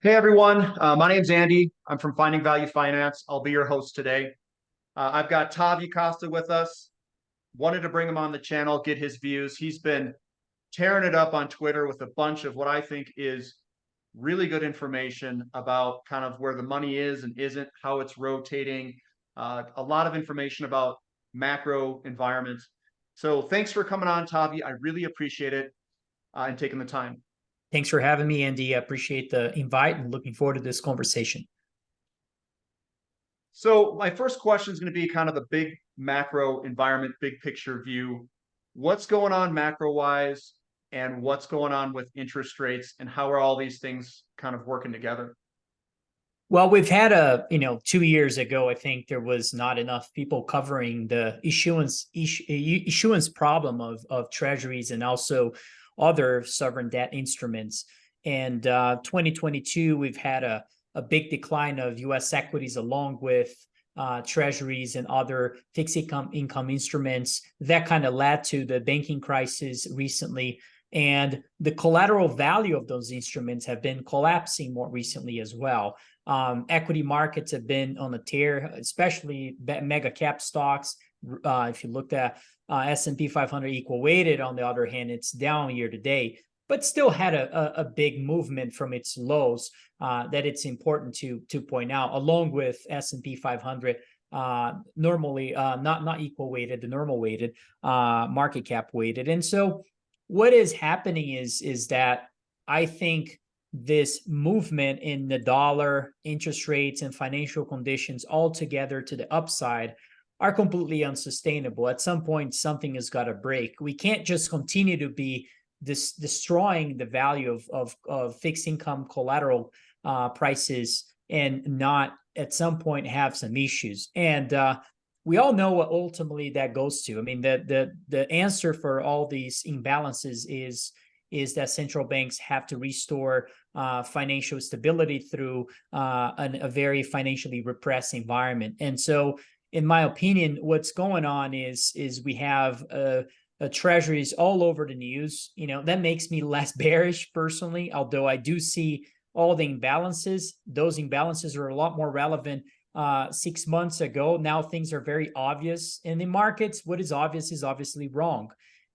Hey everyone, my name's Andy. I'm from Finding Value Finance. I'll be your host today. I've got Tavi Costa with us. Wanted to bring him on the channel, get his views. He's been tearing it up on Twitter with a bunch of what I think is really good information about kind of where the money is and isn't, how it's rotating, a lot of information about macro environments. So thanks for coming on, Tavi. I really appreciate it and taking the time. Thanks for having me, Andy. I appreciate the invite and looking forward to this conversation. So my first question is going to be kind of the big macro environment, big picture view. What's going on macro wise and what's going on with interest rates and how are all these things kind of working together? Well, we've had 2 years ago, I think there was not enough people covering the issuance problem of treasuries and also other sovereign debt instruments. And 2022, we've had a big decline of U.S. equities along with treasuries and other fixed income instruments. That kind of led to the banking crisis recently. And the collateral value of those instruments have been collapsing more recently as well. Equity markets have been on a tear, especially mega cap stocks. If you looked at S&P 500 equal weighted, on the other hand, it's down year to date, but still had a big movement from its lows that it's important to point out, along with S&P 500 normally not equal weighted, the normal weighted, market cap weighted. And so what is happening is that I think this movement in the dollar, interest rates, and financial conditions all together to the upside are completely unsustainable. At some point, something has got to break. We can't just continue to be destroying the value of fixed income collateral prices and not at some point have some issues. And we all know what ultimately that goes to. I mean, the answer for all these imbalances is that central banks have to restore financial stability through a very financially repressed environment. And so, in my opinion, what's going on is we have treasuries all over the news. That makes me less bearish personally, although I do see all the imbalances. Those imbalances are a lot more relevant 6 months ago. Now things are very obvious in the markets. What is obvious is obviously wrong.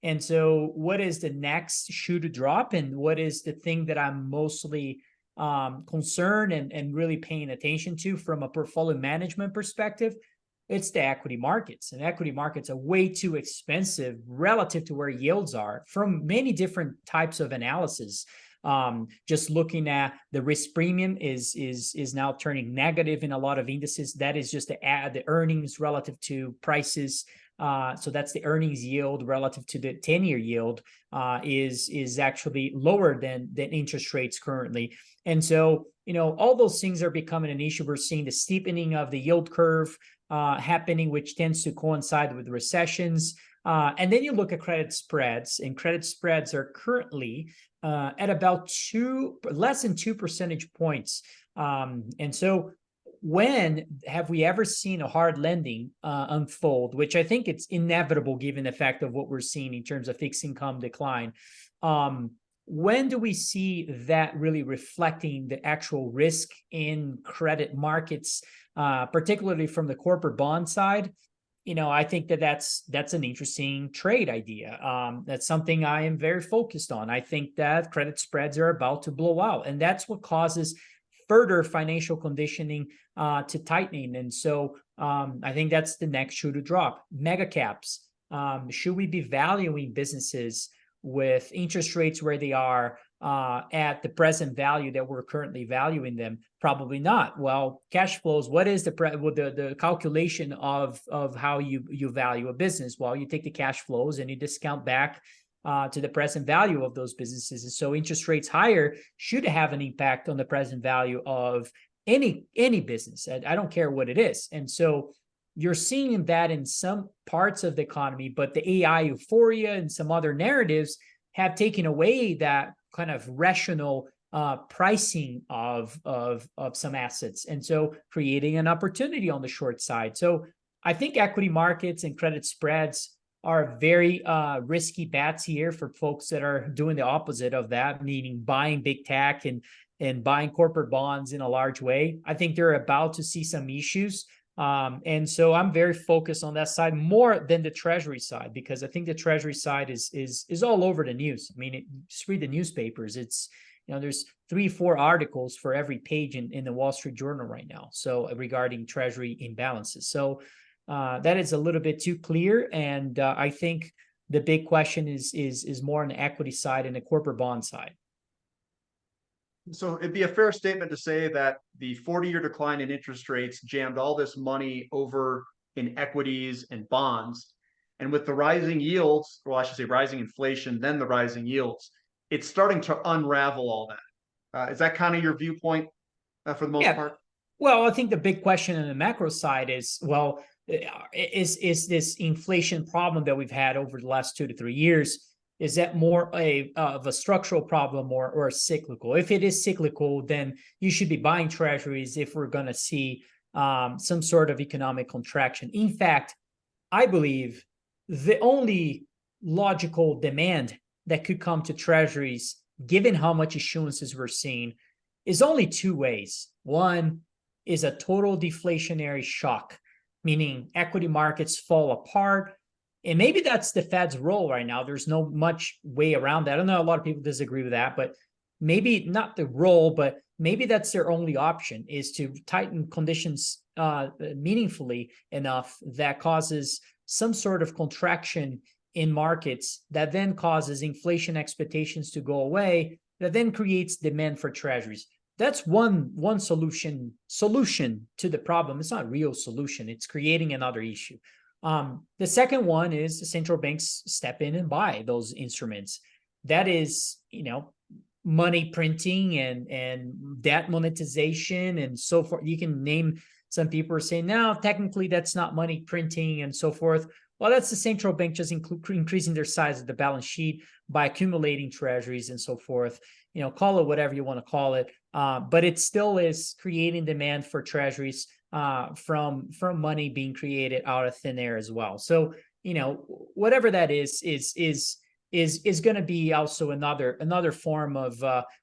And so what is the next shoe to drop, and what is the thing that I'm mostly concerned and really paying attention to from a portfolio management perspective? It's the equity markets. And equity markets are way too expensive relative to where yields are from many different types of analysis. Just looking at the risk premium is now turning negative in a lot of indices. That is just the earnings relative to prices. So that's the earnings yield relative to the 10-year yield is actually lower than interest rates currently. And so, all those things are becoming an issue. We're seeing the steepening of the yield curve happening, which tends to coincide with recessions. And then you look at credit spreads, and credit spreads are currently at about less than 2 percentage points. And so when have we ever seen a hard landing unfold, which I think it's inevitable given the fact of what we're seeing in terms of fixed income decline? When do we see that really reflecting the actual risk in credit markets, particularly from the corporate bond side? I think that's an interesting trade idea. That's something I am very focused on. I think that credit spreads are about to blow out, and that's what causes further financial conditioning to tightening. And so I think that's the next shoe to drop. Mega caps. Should we be valuing businesses with interest rates where they are at the present value that we're currently valuing them? Probably not. Well, cash flows, what is the calculation of how you value a business? Well, you take the cash flows and you discount back to the present value of those businesses. And so interest rates higher should have an impact on the present value of any business. I don't care what it is. And so you're seeing that in some parts of the economy, but the AI euphoria and some other narratives have taken away that kind of rational pricing of some assets, and so creating an opportunity on the short side. So I think equity markets and credit spreads are very risky bets here for folks that are doing the opposite of that, meaning buying big tech and and buying corporate bonds in a large way. I think they're about to see some issues. And so I'm very focused on that side more than the treasury side, because I think the treasury side is all over the news. I mean, just read the newspapers. It's, there's 3-4 articles for every page in the Wall Street Journal right now. So regarding treasury imbalances. So that is a little bit too clear. And I think the big question is more on the equity side and the corporate bond side. So it'd be a fair statement to say that the 40-year decline in interest rates jammed all this money over in equities and bonds. And with the rising yields, well, I should say rising inflation, then the rising yields, it's starting to unravel all that. Is that kind of your viewpoint for the most part? Well, I think the big question on the macro side is, well, is this inflation problem that we've had over the last 2 to 3 years, is that more of a structural problem or cyclical? If it is cyclical, then you should be buying treasuries if we're going to see some sort of economic contraction. In fact, I believe the only logical demand that could come to treasuries, given how much issuances we're seeing, is only 2 ways. One is a total deflationary shock, meaning equity markets fall apart. And maybe that's the Fed's role right now. There's no much way around that. I don't know, a lot of people disagree with that, but maybe not the role, but maybe that's their only option, is to tighten conditions meaningfully enough that causes some sort of contraction in markets that then causes inflation expectations to go away, that then creates demand for treasuries. That's one solution to the problem. It's not a real solution. It's creating another issue. The second one is the central banks step in and buy those instruments. That is, money printing and debt monetization and so forth. You can name, some people are saying, no, technically that's not money printing and so forth. Well, that's the central bank just increasing their size of the balance sheet by accumulating treasuries and so forth. Call it whatever you want to call it. But it still is creating demand for treasuries from money being created out of thin air as well. So, whatever that is going to be also another form of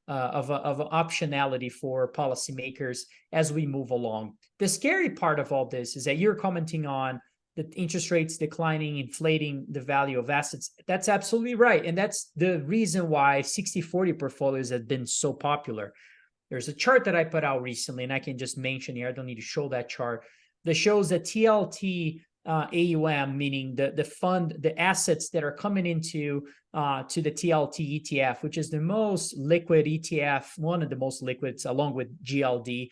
optionality for policymakers as we move along. The scary part of all this is that you're commenting on the interest rates declining, inflating the value of assets. That's absolutely right. And that's the reason why 60/40 portfolios have been so popular. There's a chart that I put out recently, and I can just mention here, I don't need to show that chart, that shows that TLT AUM, meaning the fund, the assets that are coming into to the TLT ETF, which is the most liquid ETF, one of the most liquids, along with GLD,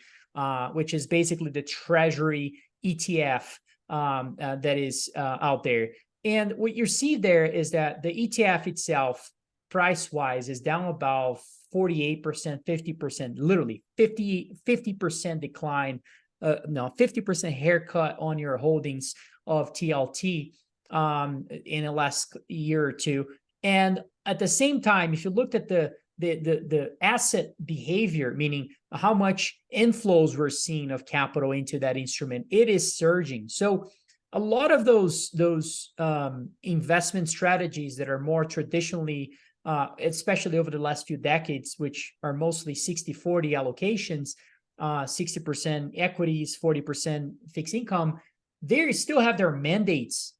which is basically the treasury ETF that is out there. And what you see there is that the ETF itself, price-wise, is down about 48%, 50%, literally 50% decline, 50% haircut on your holdings of TLT in the last year or two. And at the same time, if you looked at the asset behavior, meaning how much inflows we're seeing of capital into that instrument, it is surging. So a lot of those investment strategies that are more traditionally, especially over the last few decades, which are mostly 60/40 allocations, 60% equities, 40% fixed income, they still have their mandates,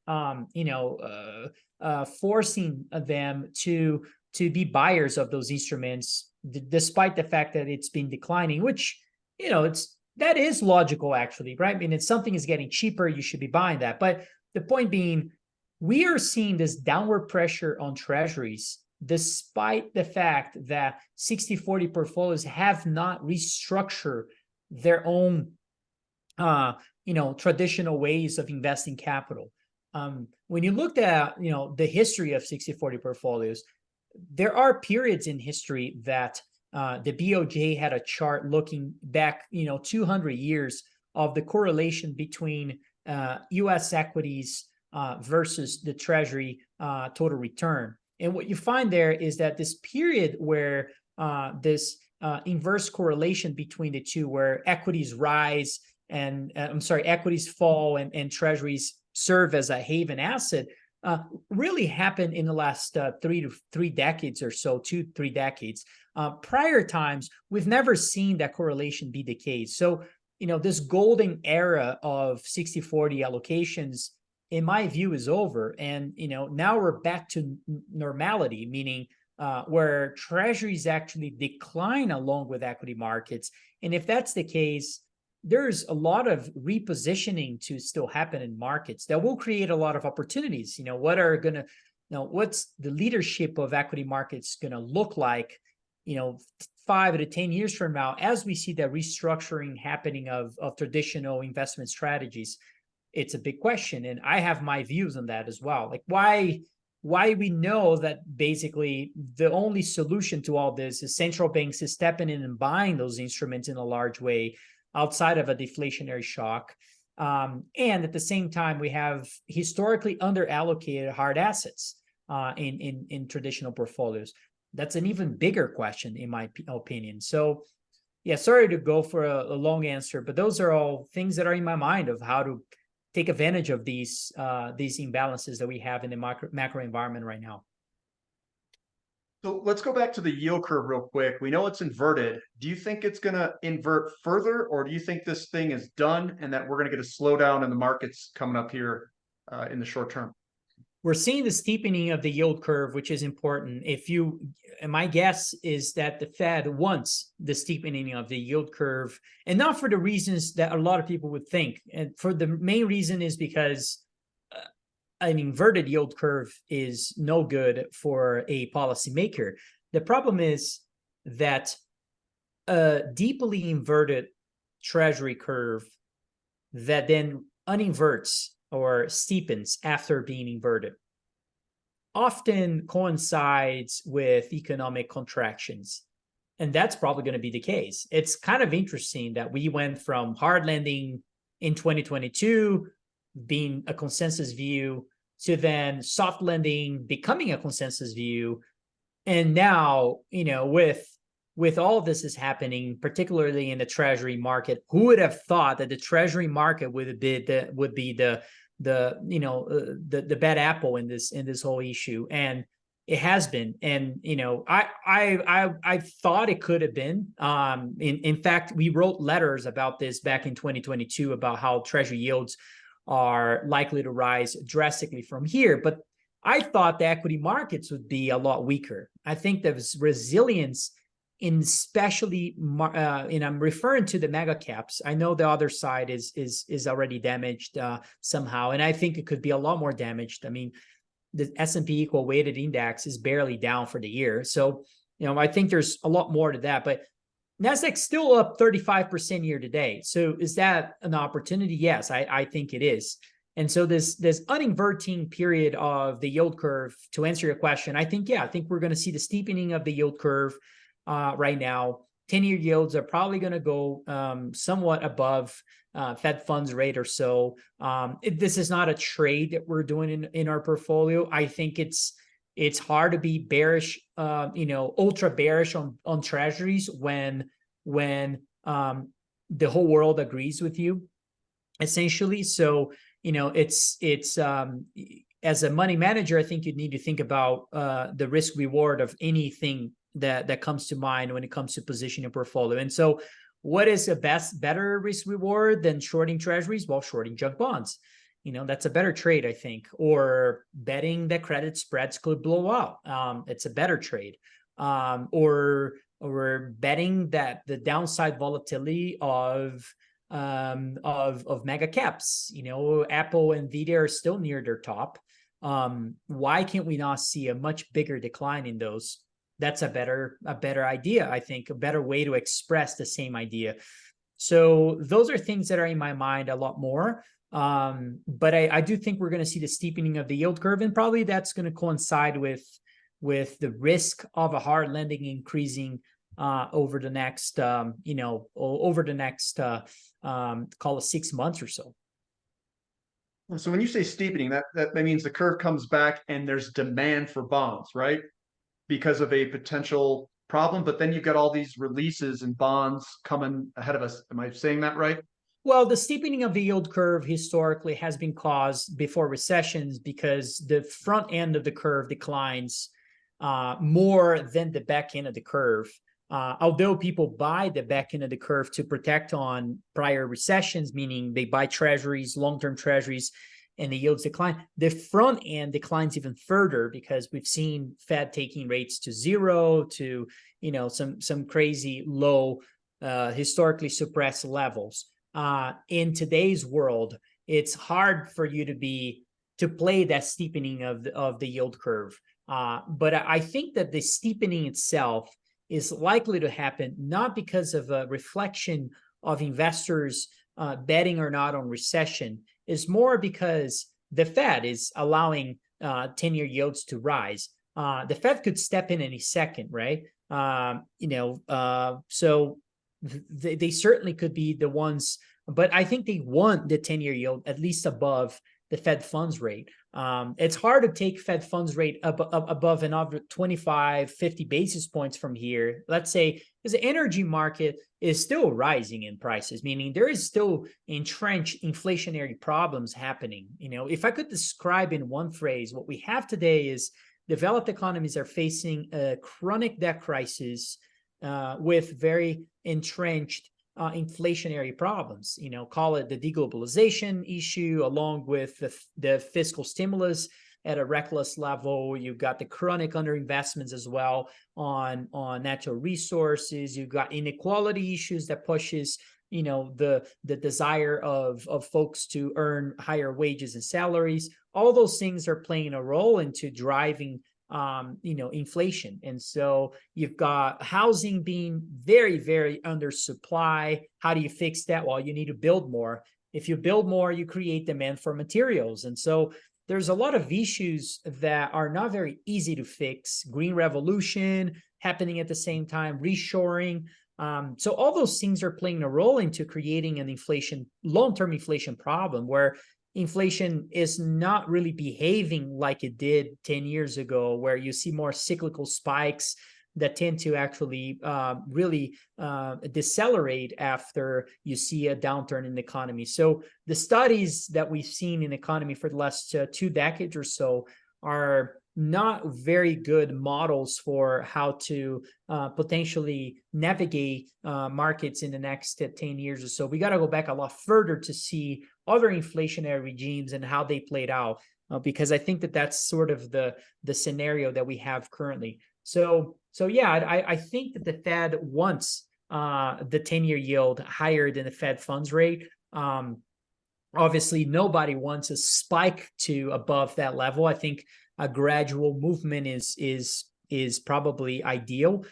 forcing them to be buyers of those instruments, despite the fact that it's been declining, which, that is logical, actually, right? I mean, if something is getting cheaper, you should be buying that. But the point being, we are seeing this downward pressure on treasuries, despite the fact that 60/40 portfolios have not restructured their own, traditional ways of investing capital. When you looked at, the history of 60/40 portfolios, there are periods in history that the BOJ had a chart looking back, 200 years of the correlation between U.S. equities versus the Treasury total return. And what you find there is that this period where this inverse correlation between the two, where equities rise and equities fall and treasuries serve as a haven asset, really happened in the last 3 decades or so, 2-3 decades. prior times, we've never seen that correlation be the case. So, this golden era of 60-40 allocations, in my view, is over. And, now we're back to normality, meaning where treasuries actually decline along with equity markets. And if that's the case, there's a lot of repositioning to still happen in markets that will create a lot of opportunities. What's the leadership of equity markets going to look like, 5 to 10 years from now, as we see that restructuring happening of traditional investment strategies? It's a big question. And I have my views on that as well. Like why we know that basically the only solution to all this is central banks is stepping in and buying those instruments in a large way outside of a deflationary shock. And at the same time, we have historically underallocated hard assets in traditional portfolios. That's an even bigger question, in my opinion. So, yeah, sorry to go for a long answer, but those are all things that are in my mind of how to take advantage of these imbalances that we have in the macro environment right now. So let's go back to the yield curve real quick. We know it's inverted. Do you think it's going to invert further, or do you think this thing is done and that we're going to get a slowdown in the markets coming up here in the short term? We're seeing the steepening of the yield curve, which is important. My guess is that the Fed wants the steepening of the yield curve, and not for the reasons that a lot of people would think. And for the main reason is because an inverted yield curve is no good for a policymaker. The problem is that a deeply inverted treasury curve that then uninverts or steepens after being inverted often coincides with economic contractions. And that's probably going to be the case. It's kind of interesting that we went from hard landing in 2022 being a consensus view to then soft landing becoming a consensus view. And now, with all this is happening, particularly in the treasury market, who would have thought that the treasury market would be the bad apple in this whole issue? And it has been. And I thought it could have been. In fact, we wrote letters about this back in 2022 about how treasury yields are likely to rise drastically from here. But I thought the equity markets would be a lot weaker. I think there's resilience in especially, and I'm referring to the mega caps. I know the other side is already damaged somehow, and I think it could be a lot more damaged. I mean, the S&P equal weighted index is barely down for the year. So, I think there's a lot more to that, but Nasdaq's still up 35% year to date. So is that an opportunity? Yes, I think it is. And so this uninverting period of the yield curve, to answer your question, I think we're going to see the steepening of the yield curve right now. 10-year yields are probably going to go somewhat above Fed funds rate or so. This is not a trade that we're doing in our portfolio. I think it's hard to be bearish, ultra bearish on treasuries when the whole world agrees with you, essentially. So, it's as a money manager, I think you need to think about the risk reward of anything that comes to mind when it comes to positioning a portfolio. And so what is a better risk reward than shorting treasuries? Well, shorting junk bonds. That's a better trade, I think. Or betting that credit spreads could blow out. It's a better trade. Or betting that the downside volatility of mega caps, Apple and Nvidia are still near their top. Why can't we not see a much bigger decline in those? That's a better idea, I think, a better way to express the same idea. So those are things that are in my mind a lot more. But I do think we're going to see the steepening of the yield curve, and probably that's going to coincide with the risk of a hard landing increasing over the next call it 6 months or so. So when you say steepening, that means the curve comes back and there's demand for bonds, right? Because of a potential problem, but then you've got all these releases and bonds coming ahead of us. Am I saying that right? Well, the steepening of the yield curve historically has been caused before recessions because the front end of the curve declines more than the back end of the curve. Although people buy the back end of the curve to protect on prior recessions, meaning they buy treasuries, long-term treasuries, and the yields decline, the front end declines even further because we've seen Fed taking rates to zero, to some crazy low, historically suppressed levels. In today's world, it's hard for you to play that steepening of the yield curve. But I think that the steepening itself is likely to happen not because of a reflection of investors betting or not on recession. Is more because the Fed is allowing 10-year yields to rise. The Fed could step in any second, right? So they certainly could be the ones, but I think they want the 10-year yield at least above the Fed funds rate. It's hard to take Fed funds rate above another 25, 50 basis points from here. Let's say, because the energy market is still rising in prices, meaning there is still entrenched inflationary problems happening. If I could describe in one phrase, what we have today is developed economies are facing a chronic debt crisis with very entrenched inflationary problems. Call it the deglobalization issue, along with the fiscal stimulus at a reckless level. You've got the chronic underinvestments as well on natural resources. You've got inequality issues that pushes the desire of folks to earn higher wages and salaries. All those things are playing a role into driving inflation. And so you've got housing being very, very under supply. How do you fix that? Well, you need to build more. If you build more, you create demand for materials. And so there's a lot of issues that are not very easy to fix. Green revolution happening at the same time, reshoring. So all those things are playing a role into creating an long-term inflation problem where inflation is not really behaving like it did 10 years ago, where you see more cyclical spikes that tend to actually really decelerate after you see a downturn in the economy. So the studies that we've seen in the economy for the last 2 decades or so are not very good models for how to potentially navigate markets in the next 10 years or so. We got to go back a lot further to see other inflationary regimes and how they played out, because I think that that's sort of the scenario that we have currently. So yeah, I think that the Fed wants the 10-year yield higher than the Fed funds rate. Obviously, nobody wants a spike to above that level. I think a gradual movement is probably ideal.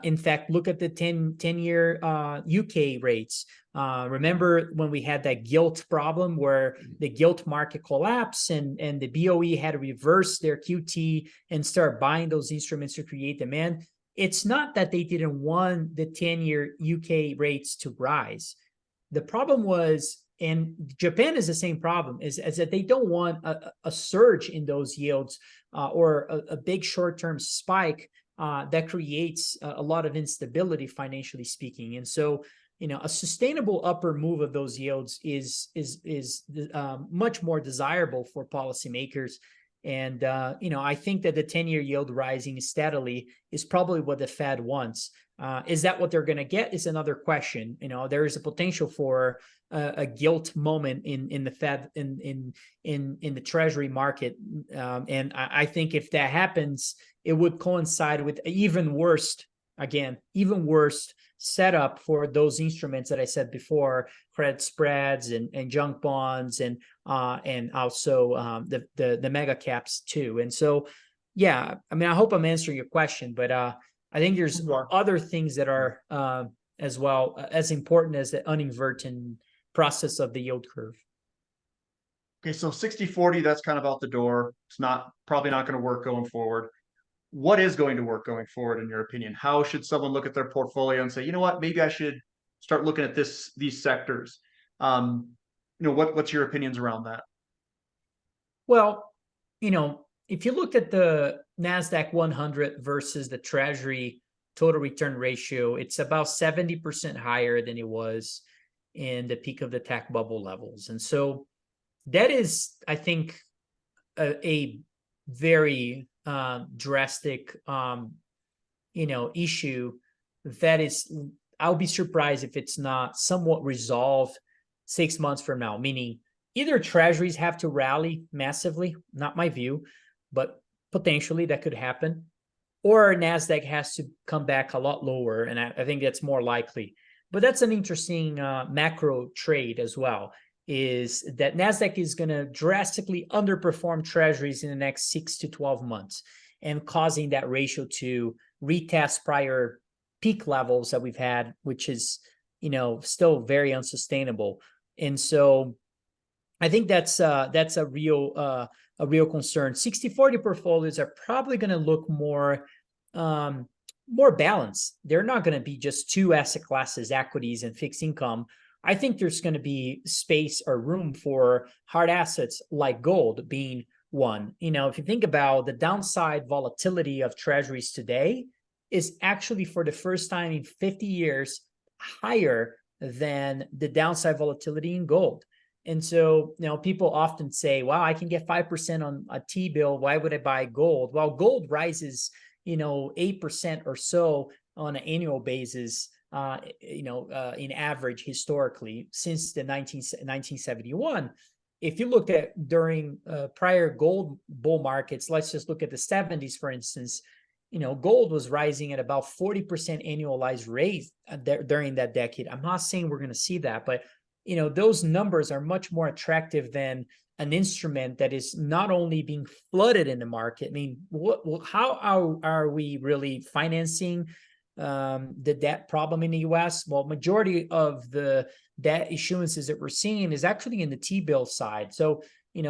In fact, look at the 10-year UK rates. Remember when we had that gilt problem where the gilt market collapsed and the BOE had to reverse their QT and start buying those instruments to create demand? It's not that they didn't want the 10-year UK rates to rise. The problem was, and Japan is the same problem, is that they don't want a surge in those yields or a big short-term spike that creates a lot of instability, financially speaking. And so, a sustainable upper move of those yields is much more desirable for policymakers. And, I think that the 10-year yield rising steadily is probably what the Fed wants. Is that what they're going to get is another question. There is a potential for a gilt moment in the Fed, in the Treasury market. And I think if that happens, it would coincide with even worse setup for those instruments that I said before, credit spreads and junk bonds and also the mega caps too. And so, yeah, I hope I'm answering your question, but I think there's other things that are as well as important as the uninverting process of the yield curve. Okay, so 60-40, that's kind of out the door. It's probably not going to work going forward. What is going to work going forward, in your opinion? How should someone look at their portfolio and say, you know what, maybe I should start looking at these sectors? What's your opinions around that? Well, if you looked at the NASDAQ 100 versus the Treasury total return ratio, it's about 70% higher than it was in the peak of the tech bubble levels. And so that is, I think, a very drastic, issue that is, I'll be surprised if it's not somewhat resolved 6 months from now, meaning either treasuries have to rally massively, not my view, but potentially that could happen, or NASDAQ has to come back a lot lower. And I think that's more likely. But that's an interesting macro trade as well, is that NASDAQ is going to drastically underperform treasuries in the next 6 to 12 months and causing that ratio to retest prior peak levels that we've had, which is, still very unsustainable. And so I think that's a real concern. 60/40 portfolios are probably going to look more balanced. They're not going to be just two asset classes, equities and fixed income. I think there's going to be space or room for hard assets like gold being one. If you think about the downside volatility of treasuries today, is actually for the first time in 50 years higher than the downside volatility in gold. And so, people often say, wow, I can get 5% on a T-bill. Why would I buy gold? Well, gold rises, 8% or so on an annual basis, in average historically since the 1971. If you look at during prior gold bull markets, let's just look at the 70s, for instance, gold was rising at about 40% annualized rate during that decade. I'm not saying we're going to see that, but those numbers are much more attractive than an instrument that is not only being flooded in the market. I mean, how are we really financing the debt problem in the US? Well, majority of the debt issuances that we're seeing is actually in the T-bill side. So,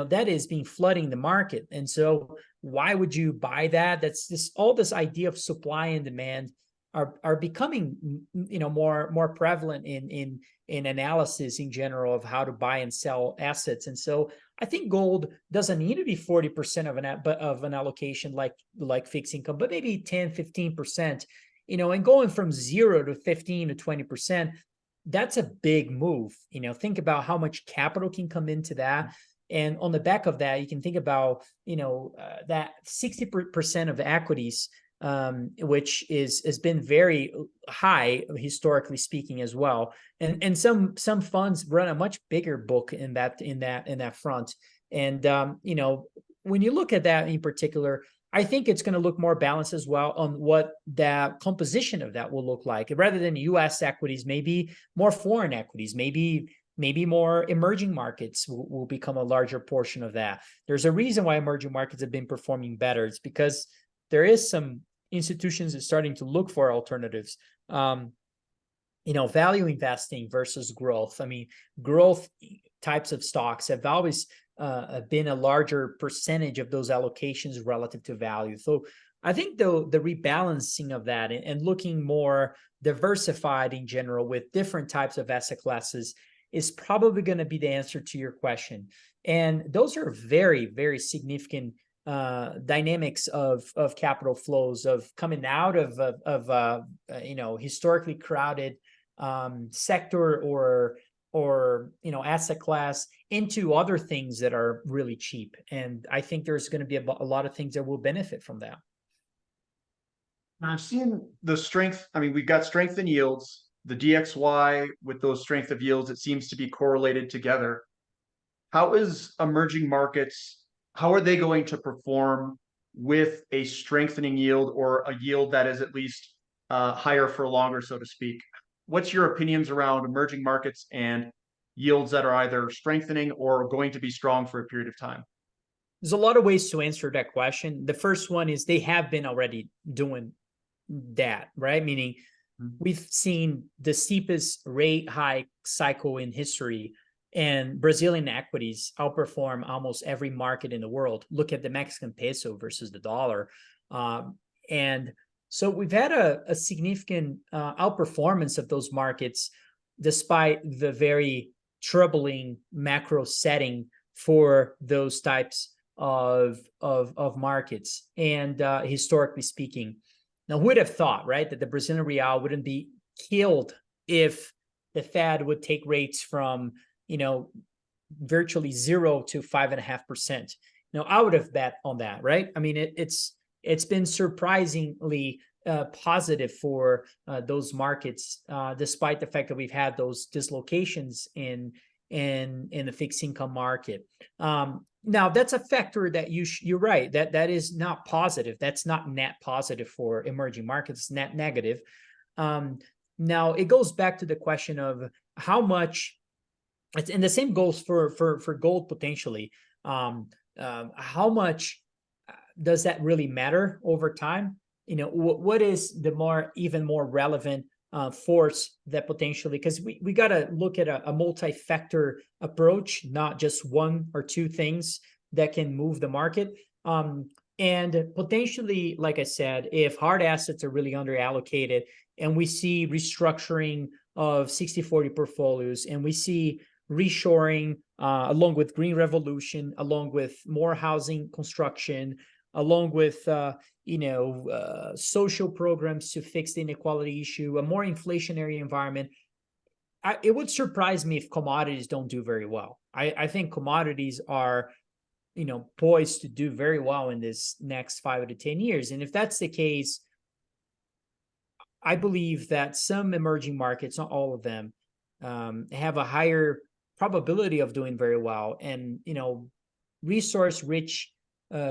that is being flooding the market. And so why would you buy that? That's just all this idea of supply and demand are becoming, more prevalent in analysis in general of how to buy and sell assets. And so I think gold doesn't need to be 40% of an allocation like fixed income, but maybe 10, 15%, and going from 0 to 15 to 20%, that's a big move. Think about how much capital can come into that. And on the back of that, you can think about, that 60% of equities, which has been very high historically speaking as well. And some funds run a much bigger book in that front. And, when you look at that in particular, I think it's going to look more balanced as well on what the composition of that will look like. Rather than US equities, maybe more foreign equities, maybe more emerging markets will become a larger portion of that. There's a reason why emerging markets have been performing better. It's because there is some institutions that are starting to look for alternatives. Value investing versus growth. I mean, growth types of stocks have always been a larger percentage of those allocations relative to value. So I think the rebalancing of that and looking more diversified in general with different types of asset classes is probably going to be the answer to your question. And those are very, very significant dynamics of capital flows, of coming out of historically crowded sector or asset class into other things that are really cheap. And I think there's going to be a lot of things that will benefit from that. I've seen the strength. I mean, we've got strength in yields, the DXY with those strength of yields, it seems to be correlated together. How is emerging markets, how are they going to perform with a strengthening yield or a yield that is at least higher for longer, so to speak? What's your opinions around emerging markets and yields that are either strengthening or going to be strong for a period of time? There's a lot of ways to answer that question. The first one is they have been already doing that, right? Meaning we've seen the steepest rate hike cycle in history, and Brazilian equities outperform almost every market in the world. Look at the Mexican peso versus the dollar. And so we've had a significant outperformance of those markets, despite the very troubling macro setting for those types of markets. And historically speaking, now who would have thought, right, that the Brazilian real wouldn't be killed if the Fed would take rates from, virtually 0 to 5.5%. Now, I would have bet on that, right? I mean, it's it's been surprisingly positive for those markets, despite the fact that we've had those dislocations in the fixed income market. Now that's a factor that you're right, that is not positive. That's not net positive for emerging markets. It's net negative. Now it goes back to the question of how much, and the same goes for gold potentially. How much does that really matter over time? What is the even more relevant force that potentially, because we got to look at a multi-factor approach, not just one or two things that can move the market. And potentially, like I said, if hard assets are really underallocated and we see restructuring of 60-40 portfolios, and we see reshoring along with green revolution, along with more housing construction, along with social programs to fix the inequality issue, a more inflationary environment, it would surprise me if commodities don't do very well. I think commodities are poised to do very well in this next 5 to 10 years. And if that's the case, I believe that some emerging markets, not all of them, have a higher probability of doing very well. And resource-rich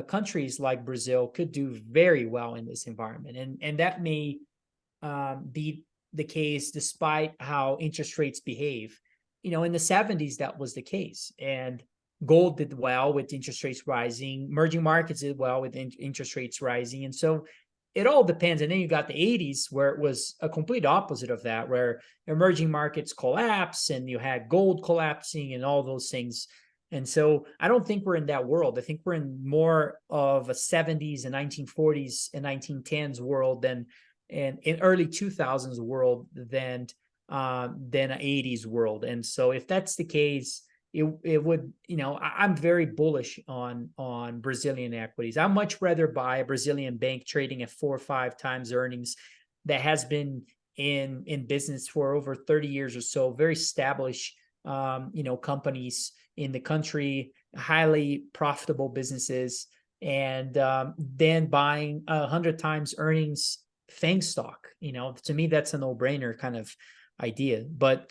countries like Brazil could do very well in this environment. And that may be the case despite how interest rates behave. In the 70s, that was the case. And gold did well with interest rates rising. Emerging markets did well with interest rates rising. And so it all depends. And then you got the 80s, where it was a complete opposite of that, where emerging markets collapse and you had gold collapsing and all those things. And so I don't think we're in that world. I think we're in more of a 70s and 1940s and 1910s world than in early 2000s world than an 80s world. And so if that's the case, it would, I'm very bullish on Brazilian equities. I'd much rather buy a Brazilian bank trading at 4 or 5 times earnings that has been in business for over 30 years or so, very established, companies in the country, highly profitable businesses, and then buying 100 times earnings FANG stock. To me, that's a no-brainer kind of idea. But,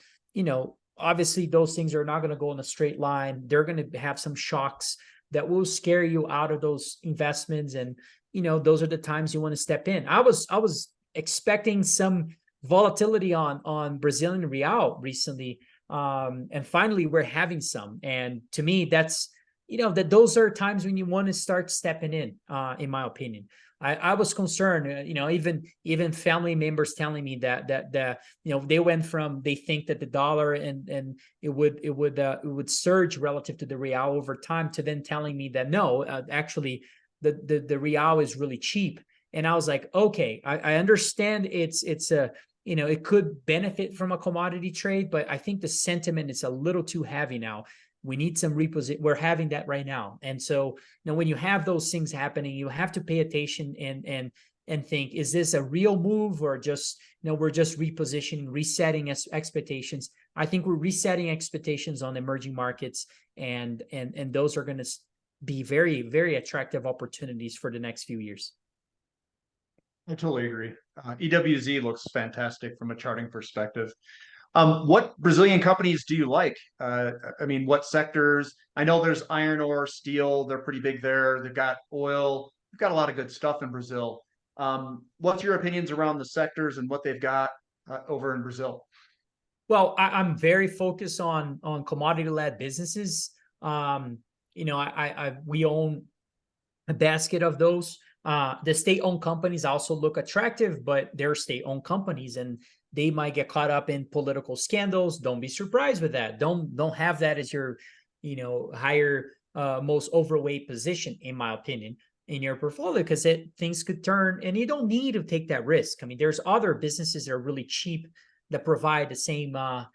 obviously those things are not going to go in a straight line. They're going to have some shocks that will scare you out of those investments. And, those are the times you want to step in. I was expecting some volatility on Brazilian real recently. And finally we're having some. And to me, that's, that those are times when you want to start stepping in my opinion. I was concerned, even family members telling me that they went from, they think that the dollar and it would surge relative to the real over time, to then telling me that no, actually the real is really cheap. And I was like, okay, I understand it's a, it could benefit from a commodity trade, but I think the sentiment is a little too heavy now. We need some reposition. We're having that right now. And so when you have those things happening, you have to pay attention and think, is this a real move, or just, we're just repositioning, resetting expectations? I think we're resetting expectations on emerging markets, and those are going to be very, very attractive opportunities for the next few years. I totally agree. EWZ looks fantastic from a charting perspective. What Brazilian companies do you like? What sectors? I know there's iron ore, steel. They're pretty big there. They've got oil. They've got a lot of good stuff in Brazil. What's your opinions around the sectors and what they've got over in Brazil? Well, I'm very focused on commodity-led businesses. We own a basket of those. The state-owned companies also look attractive, but they're state-owned companies, and they might get caught up in political scandals. Don't be surprised with that. Don't have that as your, higher, most overweight position, in my opinion, in your portfolio, because things could turn, and you don't need to take that risk. There's other businesses that are really cheap that provide the same, a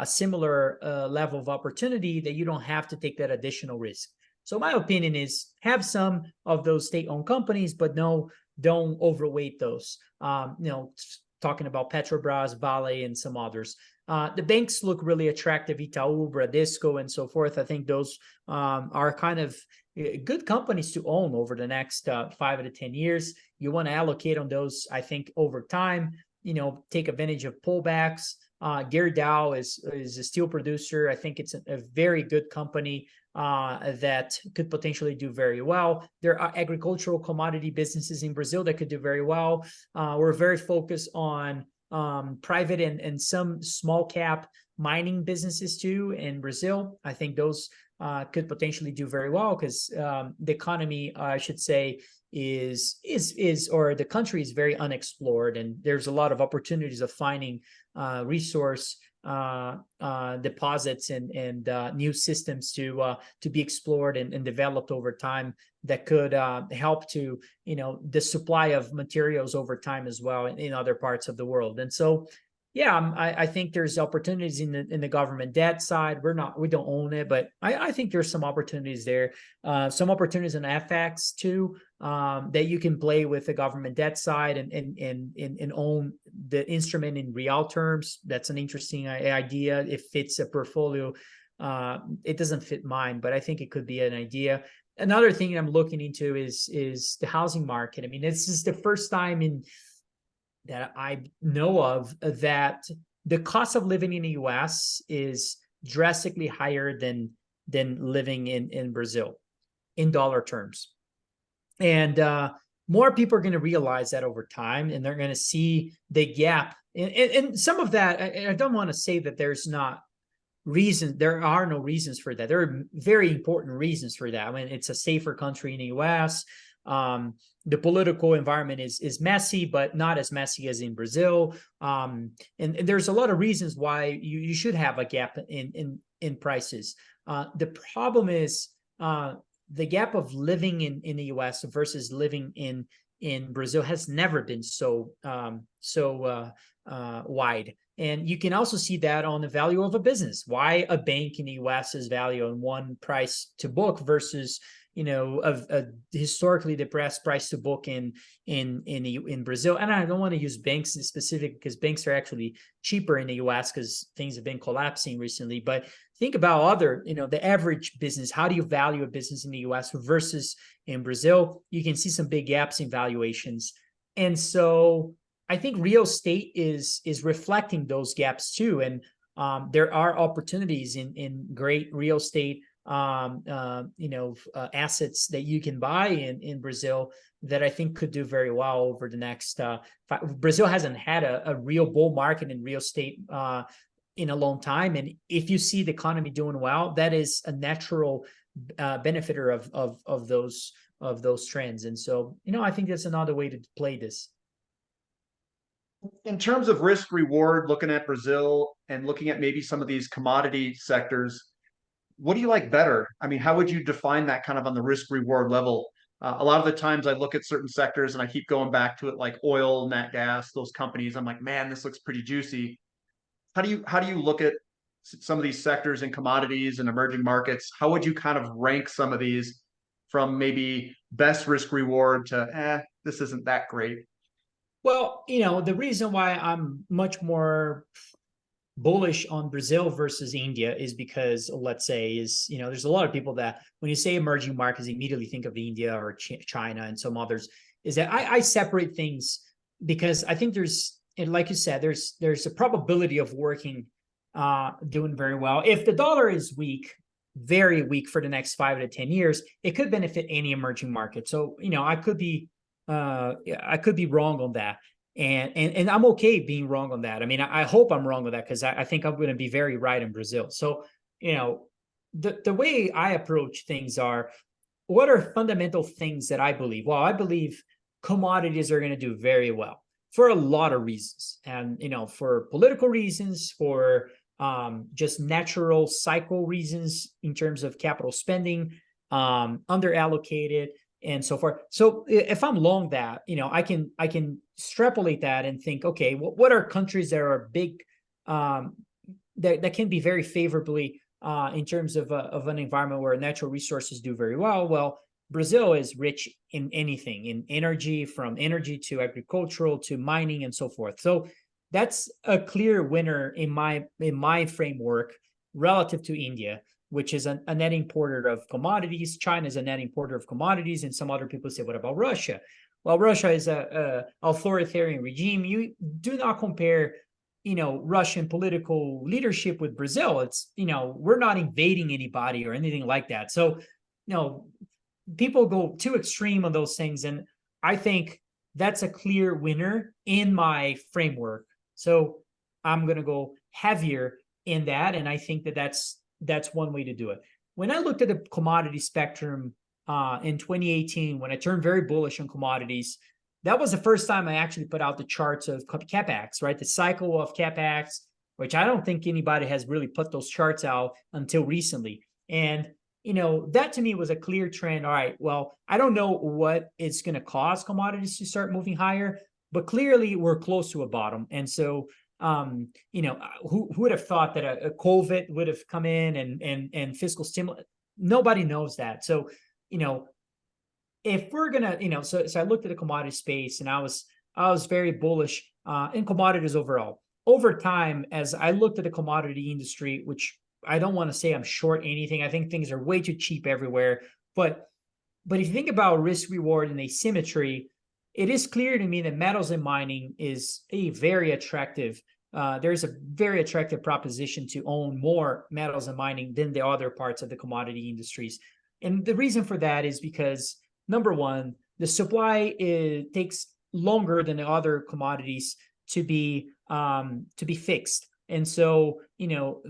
similar level of opportunity, that you don't have to take that additional risk. So my opinion is, have some of those state-owned companies, but no, don't overweight those. talking about Petrobras, Vale, and some others. The banks look really attractive, Itaú, Bradesco, and so forth. I think those are kind of good companies to own over the next 5 to 10 years. You want to allocate on those, I think, over time, take advantage of pullbacks. Gerdau is a steel producer. I think it's a very good company that could potentially do very well. There are agricultural commodity businesses in Brazil that could do very well. We're very focused on private and some small cap mining businesses too in Brazil. I think those could potentially do very well because the economy, I should say, or the country is very unexplored, and there's a lot of opportunities of finding resource deposits and new systems to be explored and developed over time that could help to the supply of materials over time as well in other parts of the world. And so yeah, I think there's opportunities in the government debt side. We don't own it, but I think there's some opportunities there. Some opportunities in FX too, that you can play with the government debt side and own the instrument in real terms. That's an interesting idea. It fits a portfolio. It doesn't fit mine, but I think it could be an idea. Another thing I'm looking into is the housing market. I mean, this is the first time that I know of that the cost of living in the US is drastically higher than living in Brazil in dollar terms. And more people are going to realize that over time, and they're going to see the gap. And some of that, I don't want to say that there's not reasons. There are no reasons for that. There are very important reasons for that. I mean, it's a safer country in the US. The political environment is messy, but not as messy as in Brazil. And there's a lot of reasons why you should have a gap in prices. The problem is the gap of living in the US versus living in Brazil has never been so wide. And you can also see that on the value of a business. Why a bank in the US is valued on one price to book versus a historically depressed price to book in Brazil. And I don't want to use banks in specific because banks are actually cheaper in the US because things have been collapsing recently. But think about other, the average business. How do you value a business in the US versus in Brazil? You can see some big gaps in valuations. And so I think real estate is reflecting those gaps too. And there are opportunities in great real estate assets that you can buy in Brazil that I think could do very well over the next Brazil hasn't had a real bull market in real estate in a long time, and if you see the economy doing well, that is a natural benefiter of those trends. And so I think that's another way to play this. In terms of risk reward, looking at Brazil and looking at maybe some of these commodity sectors, what do you like better? I mean, how would you define that kind of on the risk reward level? A lot of the times I look at certain sectors and I keep going back to it, like oil, nat gas, those companies. I'm like, man, this looks pretty juicy. How do you look at some of these sectors and commodities and emerging markets? How would you kind of rank some of these from maybe best risk reward to, this isn't that great? Well, the reason why I'm much more bullish on Brazil versus India is because, let's say, there's a lot of people that when you say emerging markets, immediately think of India or China and some others. Is that I separate things because I think and like you said, there's a probability of working, doing very well. If the dollar is weak, very weak for the next 5 to 10 years, it could benefit any emerging market. So I could be wrong on that. And I'm okay being wrong on that. I mean, I hope I'm wrong with that because I think I'm going to be very right in Brazil. So, the way I approach things are, what are fundamental things that I believe? Well, I believe commodities are going to do very well for a lot of reasons. And, for political reasons, for just natural cycle reasons in terms of capital spending, underallocated, and so forth. So if I'm long that, I can extrapolate that and think, okay, what are countries that are big, that can be very favorably in terms of an environment where natural resources do very well? Well, Brazil is rich in anything, in energy, from energy to agricultural to mining and so forth. So that's a clear winner in my framework relative to India, which is a net importer of commodities. China is a net importer of commodities, and some other people say, what about Russia? Well, Russia is a authoritarian regime. You do not compare, Russian political leadership with Brazil. It's, we're not invading anybody or anything like that. So, people go too extreme on those things, and I think that's a clear winner in my framework. So I'm going to go heavier in that, and I think that's one way to do it. When I looked at the commodity spectrum in 2018, when I turned very bullish on commodities, that was the first time I actually put out the charts of capex, right? The cycle of capex, which I don't think anybody has really put those charts out until recently. And that to me was a clear trend. All right, well, I don't know what it's going to cause commodities to start moving higher, but clearly we're close to a bottom. And so, who would have thought that a COVID would have come in and fiscal stimulus? Nobody knows that. So, if we're gonna, so I looked at the commodity space, and I was very bullish in commodities overall. Over time, as I looked at the commodity industry, which I don't want to say I'm short anything. I think things are way too cheap everywhere. But if you think about risk reward and asymmetry, it is clear to me that metals and mining is a very attractive. There's a very attractive proposition to own more metals and mining than the other parts of the commodity industries. And the reason for that is because, number one, the supply takes longer than the other commodities to be fixed. And so,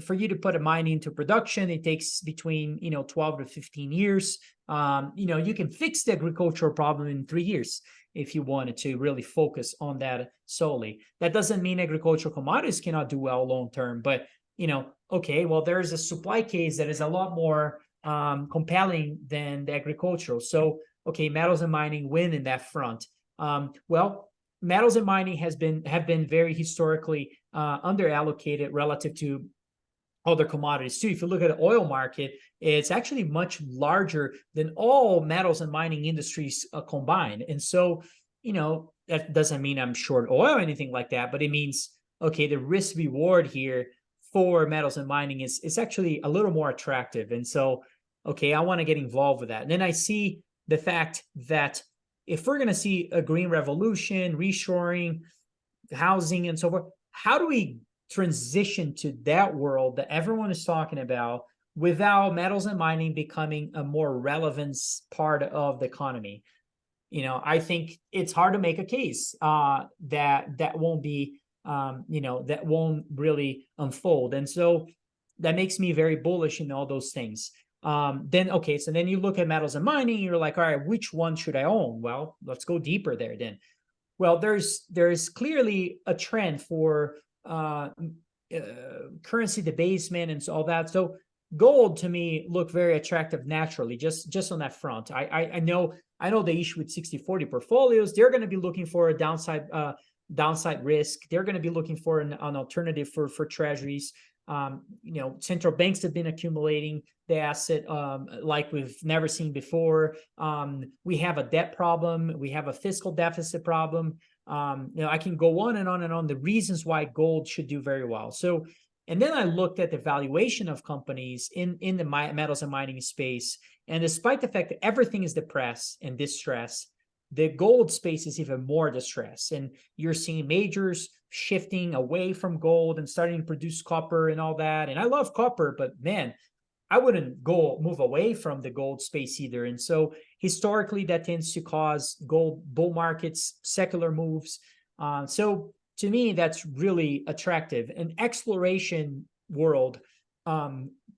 for you to put a mine into production, it takes between, 12 to 15 years. You can fix the agricultural problem in 3 years if you wanted to really focus on that solely. That doesn't mean agricultural commodities cannot do well long term, but, okay, well, there's a supply case that is a lot more compelling than the agricultural. So, okay, metals and mining win in that front. Well, metals and mining have been very historically underallocated relative to other commodities too. If you look at the oil market, it's actually much larger than all metals and mining industries combined. And so, that doesn't mean I'm short oil or anything like that, but it means, okay, the risk reward here for metals and mining is actually a little more attractive. And so, okay, I want to get involved with that. And then I see the fact that if we're going to see a green revolution, reshoring, housing, and so forth, how do we transition to that world that everyone is talking about without metals and mining becoming a more relevant part of the economy? I think it's hard to make a case that won't be, that won't really unfold. And so that makes me very bullish in all those things. Then you look at metals and mining, you're like, all right, which one should I own? Well, let's go deeper there then. Well, there's clearly a trend for currency debasement and all that. So gold to me look very attractive naturally, just on that front. I know the issue with 60-40 portfolios. They're going to be looking for a downside risk. They're going to be looking for an alternative for treasuries. Central banks have been accumulating the asset like we've never seen before. We have a debt problem. We have a fiscal deficit problem. I can go on and on and on the reasons why gold should do very well. So, and then I looked at the valuation of companies in the metals and mining space. And despite the fact that everything is depressed and distressed, the gold space is even more distressed. And you're seeing majors shifting away from gold and starting to produce copper and all that. And I love copper, but man, I wouldn't move away from the gold space either. And so historically, that tends to cause gold bull markets, secular moves. So to me, that's really attractive. An exploration world,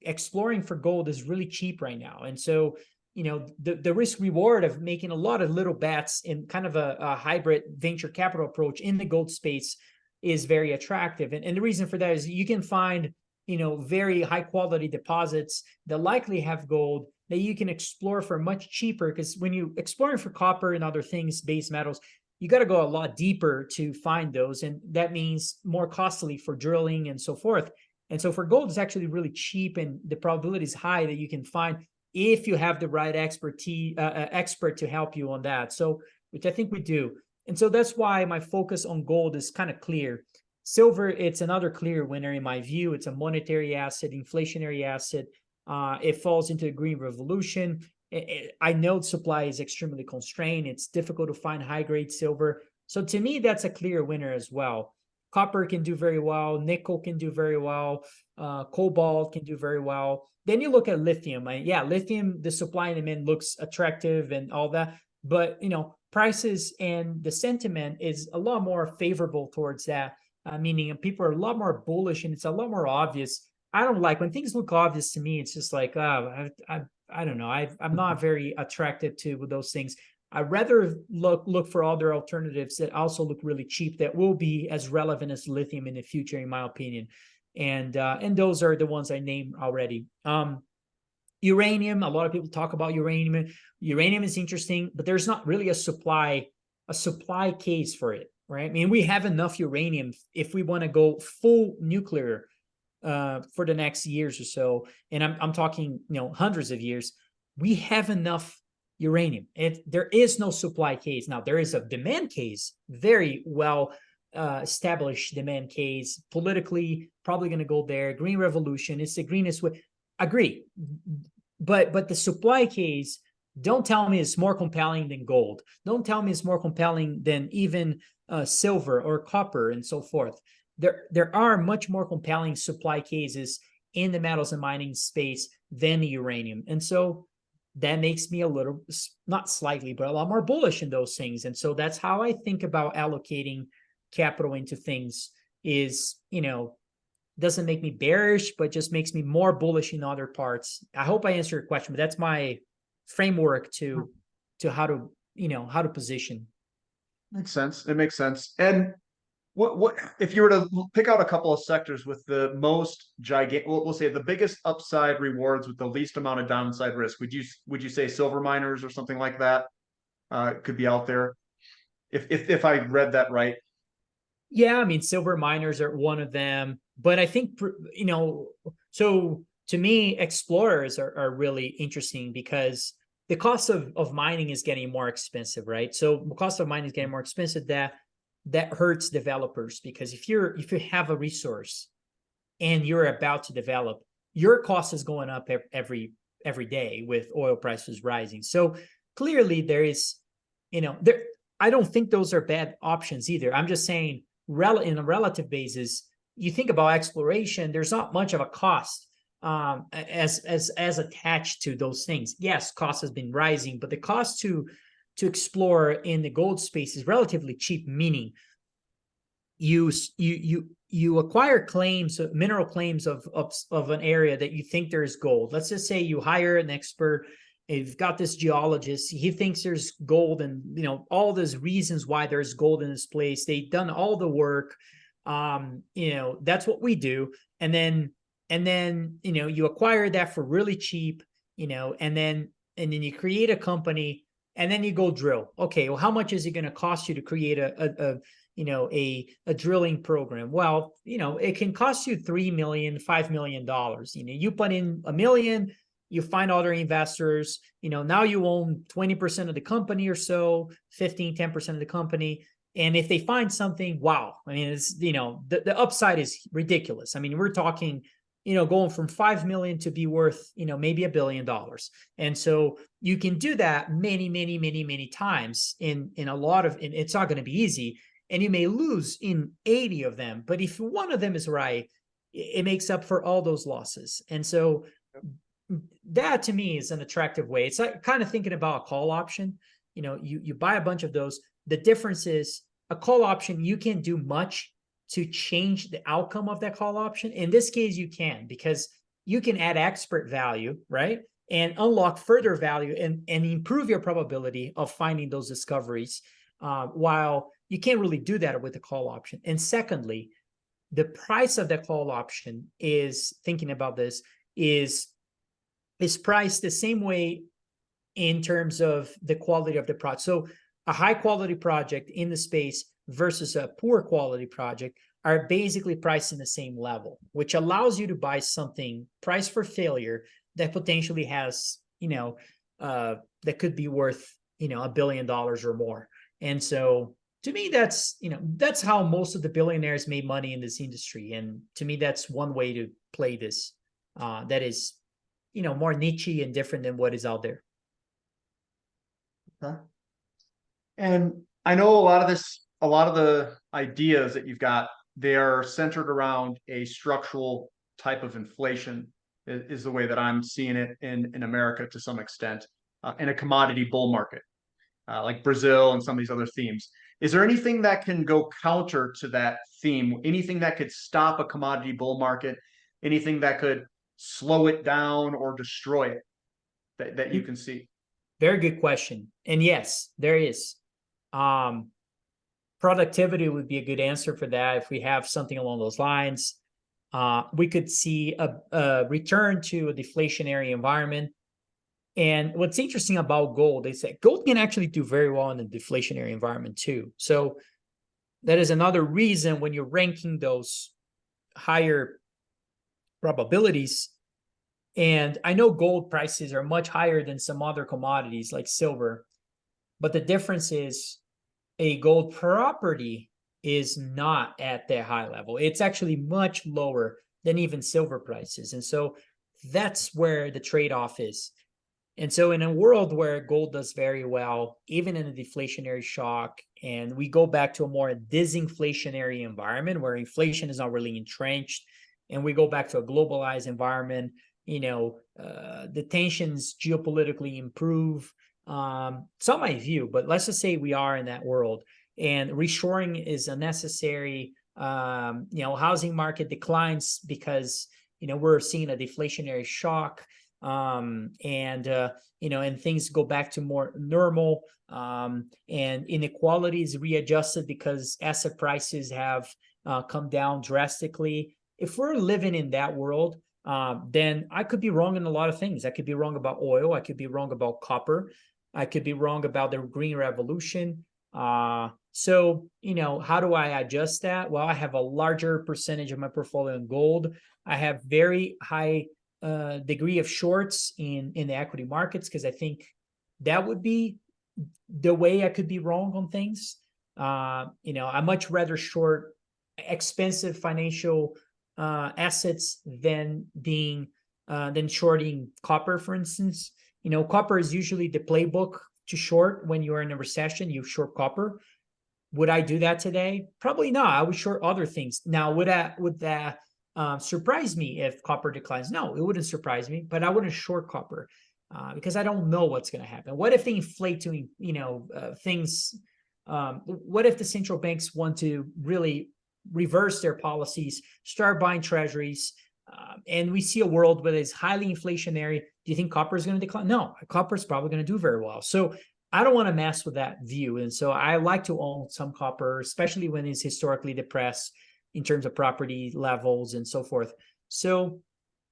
exploring for gold is really cheap right now. And so, the risk reward of making a lot of little bets in kind of a hybrid venture capital approach in the gold space is very attractive. And the reason for that is you can find, very high quality deposits that likely have gold that you can explore for much cheaper. Because when you exploring for copper and other things, base metals, you got to go a lot deeper to find those. And that means more costly for drilling and so forth. And so for gold, it's actually really cheap, and the probability is high that you can find if you have the right expertise, expert to help you on that. So, which I think we do. And so that's why my focus on gold is kind of clear. Silver, it's another clear winner in my view. It's a monetary asset, inflationary asset. It falls into the green revolution. I know supply is extremely constrained. It's difficult to find high-grade silver. So to me, that's a clear winner as well. Copper can do very well. Nickel can do very well. Cobalt can do very well. Then you look at lithium. Yeah, lithium, the supply and demand looks attractive and all that. But, prices and the sentiment is a lot more favorable towards that, meaning people are a lot more bullish and it's a lot more obvious. I don't like when things look obvious to me. It's just like, I don't know. I'm not very attracted to those things. I'd rather look for other alternatives that also look really cheap that will be as relevant as lithium in the future, in my opinion. And those are the ones I named already. Uranium, a lot of people talk about uranium. Uranium is interesting, but there's not really a supply case for it, right? I mean, we have enough uranium if we want to go full nuclear for the next years or so. And I'm talking, hundreds of years. We have enough uranium. There is no supply case. Now, there is a demand case, very well established demand case. Politically, probably going to go there. Green revolution, it's the greenest way. Agree. But the supply case, don't tell me it's more compelling than gold. Don't tell me it's more compelling than even silver or copper and so forth. There are much more compelling supply cases in the metals and mining space than the uranium. And so that makes me a little, not slightly, but a lot more bullish in those things. And so that's how I think about allocating capital into things is, doesn't make me bearish, but just makes me more bullish in other parts. I hope I answered your question, but that's my framework to how to position. Makes sense. It makes sense. And what if you were to pick out a couple of sectors with the most gigantic, we'll say the biggest upside rewards with the least amount of downside risk? Would you say silver miners or something like that could be out there? If I read that right. Yeah, I mean, silver miners are one of them, but I think, so to me, explorers are really interesting because the cost of mining is getting more expensive, right? So the cost of mining is getting more expensive. That hurts developers because if you have a resource and you're about to develop, your cost is going up every day with oil prices rising. So clearly there is, I don't think those are bad options either. I'm just saying, in a relative basis, you think about exploration, there's not much of a cost as attached to those things. Yes, cost has been rising, but the cost to explore in the gold space is relatively cheap, meaning you acquire claims, mineral claims of an area that you think there's gold. Let's just say you hire an expert. You've got this geologist. He thinks there's gold, and all those reasons why there's gold in this place. They've done all the work. That's what we do. And then you acquire that for really cheap. And then you create a company, and then you go drill. Okay, well, how much is it going to cost you to create a drilling program? Well, it can cost you $3 million, $5 million. You put in $1 million. You find other investors, now you own 20% of the company or so, 15, 10% of the company. And if they find something, wow, I mean, it's, the upside is ridiculous. I mean, we're talking, going from 5 million to be worth, maybe $1 billion. And so you can do that many, many, many, many times in a lot of, and it's not going to be easy. And you may lose in 80 of them. But if one of them is right, it makes up for all those losses. And so that to me is an attractive way. It's like kind of thinking about a call option. You buy a bunch of those. The difference is a call option, you can't do much to change the outcome of that call option. In this case, you can, because you can add expert value, right? And unlock further value and improve your probability of finding those discoveries, while you can't really do that with the call option. And secondly, the price of the call option is, thinking about this, is priced the same way in terms of the quality of the product. So a high quality project in the space versus a poor quality project are basically priced in the same level, which allows you to buy something priced for failure that potentially has that could be worth, $1 billion or more. And so to me, that's how most of the billionaires made money in this industry. And to me, that's one way to play this. That is, more niche and different than what is out there. Okay. And I know a lot of the ideas that you've got, they are centered around a structural type of inflation, is the way that I'm seeing it in America to some extent, in a commodity bull market, like Brazil and some of these other themes. Is there anything that can go counter to that theme? Anything that could stop a commodity bull market? Anything that could slow it down or destroy it that you can see? Very good question. And yes, there is. Productivity would be a good answer for that. If we have something along those lines, we could see a return to a deflationary environment. And what's interesting about gold is that gold can actually do very well in a deflationary environment too. So that is another reason when you're ranking those higher probabilities. And I know gold prices are much higher than some other commodities like silver, but the difference is a gold property is not at that high level. It's actually much lower than even silver prices. And so that's where the trade-off is. And so in a world where gold does very well, even in a deflationary shock, and we go back to a more disinflationary environment where inflation is not really entrenched, and we go back to a globalized environment, the tensions geopolitically improve. It's not my view, but let's just say we are in that world, and reshoring is a necessary. Housing market declines because we're seeing a deflationary shock, and things go back to more normal, and inequality is readjusted because asset prices have come down drastically. If we're living in that world, then I could be wrong in a lot of things. I could be wrong about oil. I could be wrong about copper. I could be wrong about the green revolution. So, how do I adjust that? Well, I have a larger percentage of my portfolio in gold. I have very high degree of shorts in the equity markets because I think that would be the way I could be wrong on things. I much rather short expensive financial assets than shorting copper, for instance. Copper is usually the playbook to short when you're in a recession. You short copper. Would I do that today? Probably not. I would short other things. Now, would that surprise me if copper declines? No, it wouldn't surprise me, but I wouldn't short copper because I don't know what's going to happen. What if they inflate to things? What if the central banks want to really reverse their policies, start buying treasuries, and we see a world where it's highly inflationary? Do you think copper is going to decline? No, copper is probably going to do very well. So I don't want to mess with that view. And so I like to own some copper, especially when it's historically depressed in terms of property levels and so forth. So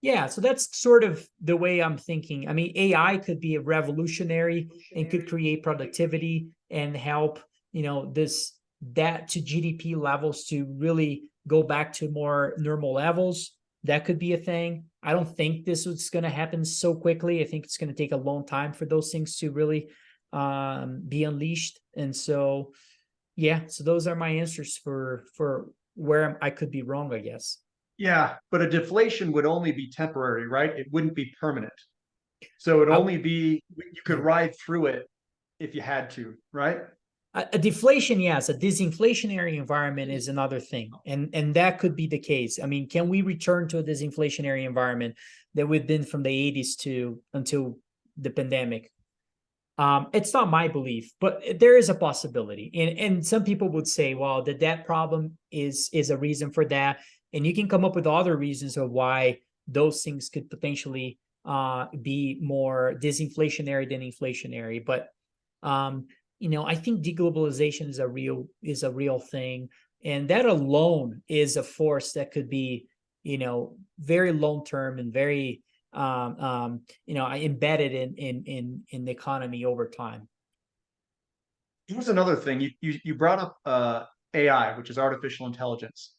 yeah, so that's sort of the way I'm thinking. I mean, AI could be a revolutionary and could create productivity and help, that to GDP levels to really go back to more normal levels. That could be a thing. I don't think this is going to happen so quickly. I think it's going to take a long time for those things to really be unleashed. And so, yeah, so those are my answers for where I could be wrong, I guess. Yeah, but a deflation would only be temporary, right? It wouldn't be permanent. So it'd only be, you could ride through it if you had to, right? A deflation, yes. A disinflationary environment is another thing, and that could be the case. I mean, can we return to a disinflationary environment that we've been from the 80s to until the pandemic? It's not my belief, but there is a possibility. And some people would say, well, the debt problem is a reason for that, and you can come up with other reasons of why those things could potentially be more disinflationary than inflationary. But I think deglobalization is a real thing, and that alone is a force that could be, very long term and very, embedded in the economy over time. Here's another thing. You brought up AI, which is artificial intelligence.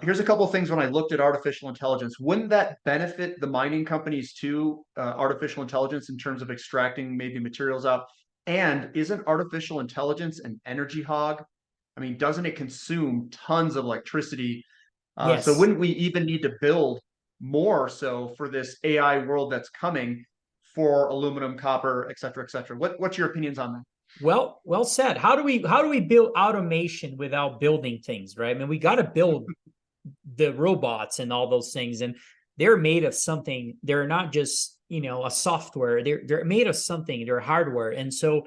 Here's a couple of things when I looked at artificial intelligence. Wouldn't that benefit the mining companies too, artificial intelligence in terms of extracting maybe materials out? And isn't artificial intelligence an energy hog? I mean, doesn't it consume tons of electricity? So Yes. wouldn't we even need to build more so for this AI world that's coming for aluminum, copper, et cetera, et cetera? What's your opinions on that? Well said. How do we build automation without building things, right? I mean, we got to build the robots and all those things, and they're made of something. They're not just, a software. They're made of something. They're hardware. And so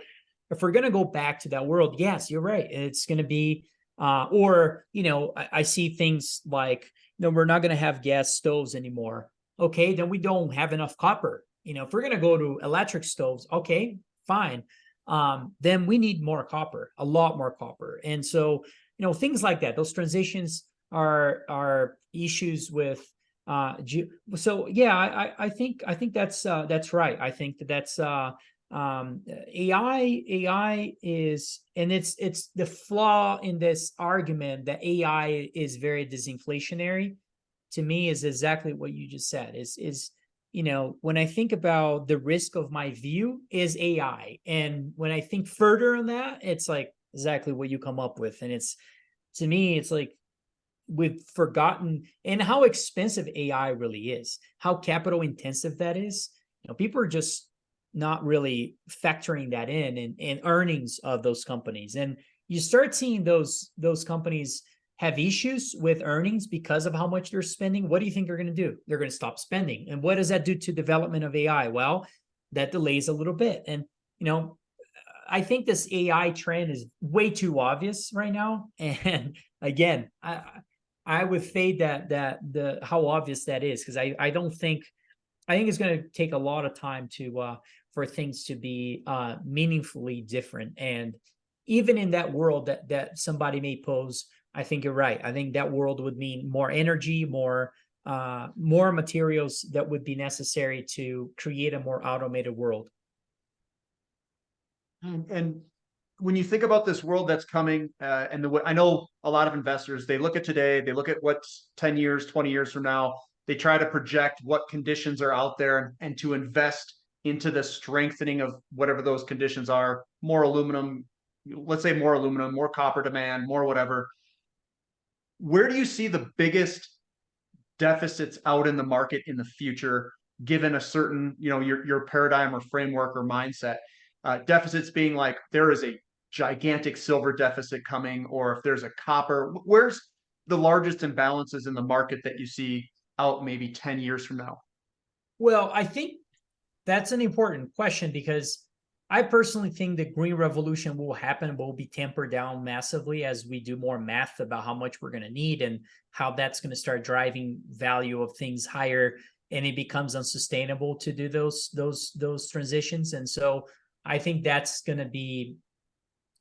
if we're going to go back to that world, yes, you're right. It's going to be or I see things like, we're not going to have gas stoves anymore. Okay, then we don't have enough copper. If we're going to go to electric stoves, okay, fine. Then we need more copper, a lot more copper. And so, things like that, those transitions are issues with so yeah, I think that's right. I think that's AI is, and it's the flaw in this argument that AI is very disinflationary, to me, is exactly what you just said. Is when I think about the risk of my view is AI, and when I think further on that, it's like exactly what you come up with. And it's, to me, it's like we've forgotten and how expensive AI really is, how capital intensive that is. People are just not really factoring that in earnings of those companies. And you start seeing those companies have issues with earnings because of how much they're spending. What do you think they're going to do? They're going to stop spending. And what does that do to development of AI? Well, that delays a little bit. And I think this AI trend is way too obvious right now. And again, I would fade that the how obvious that is, because I don't think, I think it's going to take a lot of time to for things to be meaningfully different. And even in that world that somebody may pose, I think you're right. I think that world would mean more energy, more materials that would be necessary to create a more automated world. And when you think about this world that's coming, and the way I know a lot of investors, they look at today, they look at what's 10 years, 20 years from now, they try to project what conditions are out there and to invest into the strengthening of whatever those conditions are, more aluminum, let's say more aluminum, more copper demand, more whatever. Where do you see the biggest deficits out in the market in the future, given a certain, your paradigm or framework or mindset? Deficits being like there is a gigantic silver deficit coming, or if there's a copper, where's the largest imbalances in the market that you see out maybe 10 years from now? Well, I think that's an important question, because I personally think the green revolution will happen, will be tempered down massively as we do more math about how much we're going to need and how that's going to start driving value of things higher, and it becomes unsustainable to do those transitions. And so I think that's going to be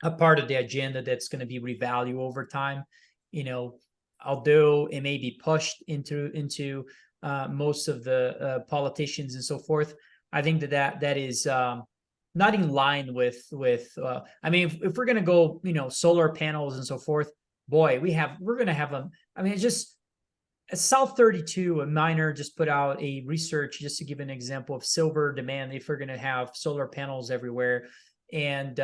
a part of the agenda that's going to be revalue over time. Although it may be pushed into most of the politicians and so forth, I think that is not in line with I mean, if we're going to go, solar panels and so forth, boy, we're going to have them. I mean, it's just South 32, a miner, just put out a research just to give an example of silver demand if we're going to have solar panels everywhere, and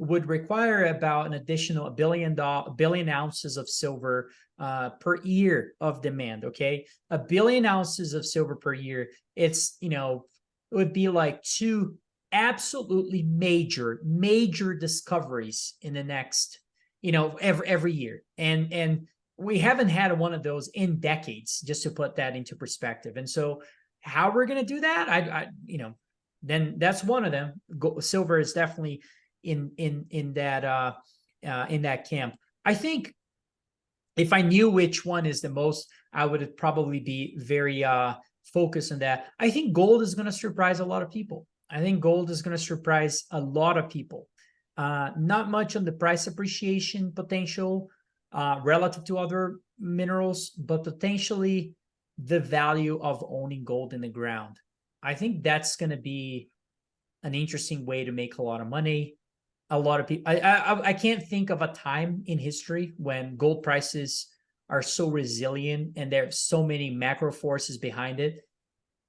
would require about an additional $1 billion ounces of silver per year of demand. Okay, 1 billion ounces of silver per year. It's it would be like two absolutely major discoveries in the next every year, and we haven't had one of those in decades, just to put that into perspective. And so how we're going to do that, then that's one of them. Silver is definitely in that camp. I think if I knew which one is the most, I would probably be very focused on that. I think gold is going to surprise a lot of people. I think gold is going to surprise a lot of people. Not much on the price appreciation potential relative to other minerals, but potentially the value of owning gold in the ground. I think that's going to be an interesting way to make a lot of money. A lot of people, I can't think of a time in history when gold prices are so resilient and there's so many macro forces behind it.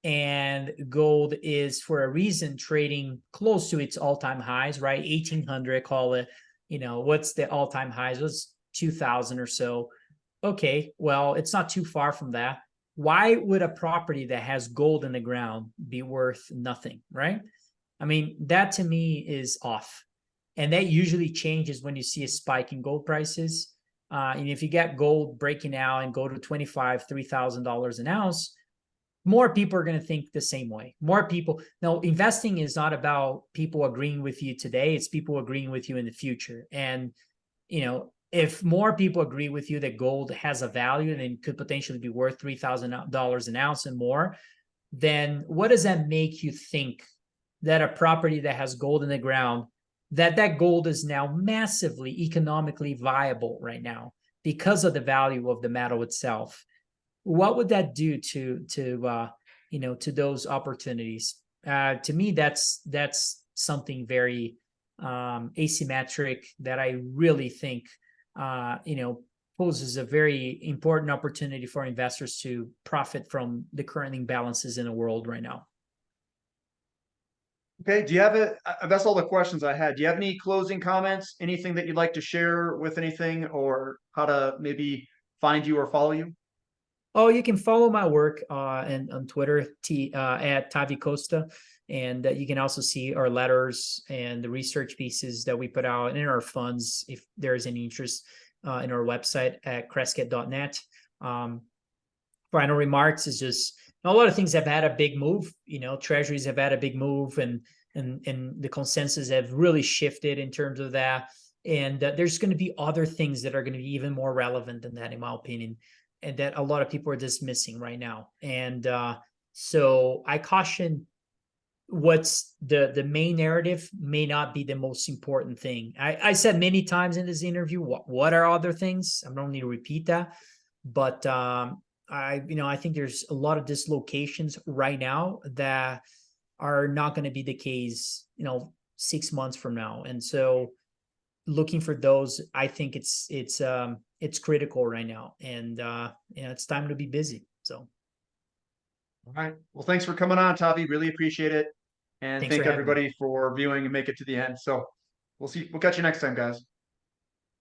And gold is, for a reason, trading close to its all-time highs, right? 1800, call it, what's the all-time highs? It was 2000 or so. Okay, well, it's not too far from that. Why would a property that has gold in the ground be worth nothing, right? I mean, that to me is off. And that usually changes when you see a spike in gold prices. And if you get gold breaking out and go to $25,000, $3,000 an ounce, more people are going to think the same way. More people. Now, investing is not about people agreeing with you today. It's people agreeing with you in the future. And, if more people agree with you that gold has a value and could potentially be worth $3,000 an ounce and more, then what does that make you think that a property that has gold in the ground, that gold is now massively economically viable right now because of the value of the metal itself? What would that do to those opportunities? To me, that's something very asymmetric that I really think poses a very important opportunity for investors to profit from the current imbalances in the world right now. Okay, do you have that's all the questions I had. Do you have any closing comments? Anything that you'd like to share with anything, or how to maybe find you or follow you? Oh, you can follow my work and on Twitter at Tavi Costa, and you can also see our letters and the research pieces that we put out in our funds if there is any interest in our website at crescat.net. Final remarks is just a lot of things have had a big move. Treasuries have had a big move, and the consensus have really shifted in terms of that. And there's going to be other things that are going to be even more relevant than that, in my opinion, and that a lot of people are dismissing right now. And so I caution what's the main narrative may not be the most important thing. I said many times in this interview, what are other things? I don't need to repeat that, but I think there's a lot of dislocations right now that are not going to be the case, 6 months from now. And so looking for those, I think it's critical right now, and it's time to be busy. So, All right. Well, thanks for coming on, Tavi. Really appreciate it. And thanks for thank having me. everybody for viewing and make it to the end. So we'll catch you next time, guys.